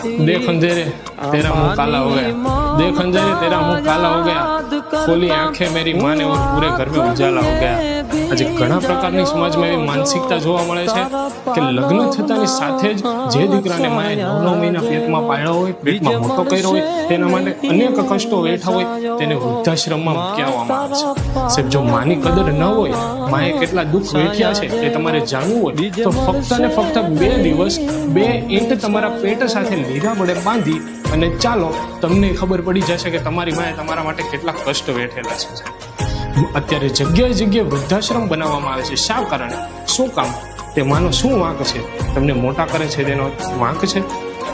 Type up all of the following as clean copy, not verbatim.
देख अंधेरे तेरा मुंह काला हो गया, देख अंधेरे तेरा मुंह काला हो गया, खोली आंखें मेरी माँ ने और पूरे घर में उजाला हो गया। આજે ઘણા પ્રકારની સમાજમાં એવી માનસિકતા જોવા મળે છે કે લગ્ન થતાની સાથે જ જે દીકરાને માએ 9 મહિના પેટમાં પાળ્યો હોય, પેટમાં મોટો કર્યો હોય, તેના માટે અનેક કષ્ટો વેઠા હોય, તેને વૃદ્ધાશ્રમમાં મૂકી આવવામાં આવે છે। સાહેબ, જો માની કદર ન હોય, માએ કેટલા દુઃખ વેઠ્યા છે એ તમારે જાણવું હોય તો ફક્ત ને ફક્ત 2 દિવસ 2 ઈંટ તમારા પેટ સાથે લીરા વડે બાંધી અને ચાલો, તમને ખબર પડી જશે કે તમારી માએ તમારા માટે કેટલા કષ્ટ વેઠેલા છે। અત્યારે જગ્યાએ જગ્યાએ વૃદ્ધાશ્રમ બનાવવામાં આવે છે। શા કારણે, શું કામ, તે માનો શું વાંક છે? તમને મોટા કરે છે તેનો વાંક છે?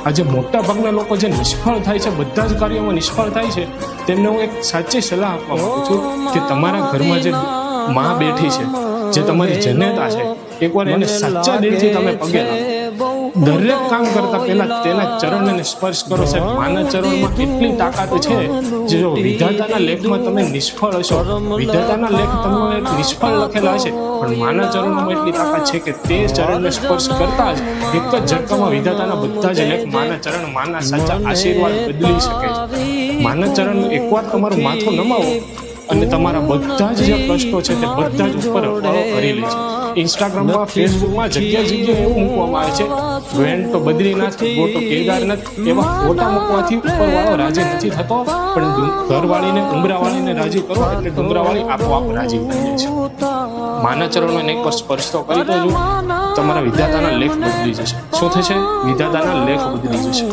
આજે મોટા ભાગના લોકો જે નિષ્ફળ થાય છે, બધા જ કાર્યોમાં નિષ્ફળ થાય છે, તેમને હું એક સાચી સલાહ આપવા માંગુ છું કે તમારા ઘરમાં જે માં બેઠી છે, જે તમારી જનેતા છે, એકવાર એને સાચા દિલથી તમે પગે લાગો। દરેક કામ કરતા પહેલા તેના ચરણને સ્પર્શ કરો। સાહેબ, માના ચરણમાં એટલી તાકાત છે, જે જો વિધાતાના લેખમાં તમે નિષ્ફળ હશો, વિધાતાના લેખ તમને નિષ્ફળ લખેલા હશે, પણ માના ચરણોમાં એટલી તાકાત છે કે તે ચરણને સ્પર્શ કરતા જ એક જ ઝટકામાં વિધાતાના બધા જ લેખ, માના ચરણ, માના સાચા આશીર્વાદ બદલી શકે છે। માના ચરણ એકવાર તમારું માથું નમાવો અને તમારા બધા જ જે કષ્ટો છે તે બધા જ ઉપર કરી લે છે। ઇન્સ્ટાગ્રામમાં, ફેસબુકમાં જગ્યા જગ્યાએ એવું મૂકવામાં આવે છે, વેન તો બદ્રીનાથ, ગો તો કેદારનાથ, એવા ફોટા મૂકવાથી ઉપરવાળો રાજી નથી થતો, પણ ઘરવાળીને, ઉમરાવાળીને રાજી કરો એટલે ડુંગરાવાળી આપોઆપ રાજી થઈ જાય છે। માના ચરણોને એકવાર સ્પર્શ તો કરી તો જો, તમારા વિધાતાના લેખ બદલી જશે। શું થશે? વિધાતાના લેખ બદલી જશે।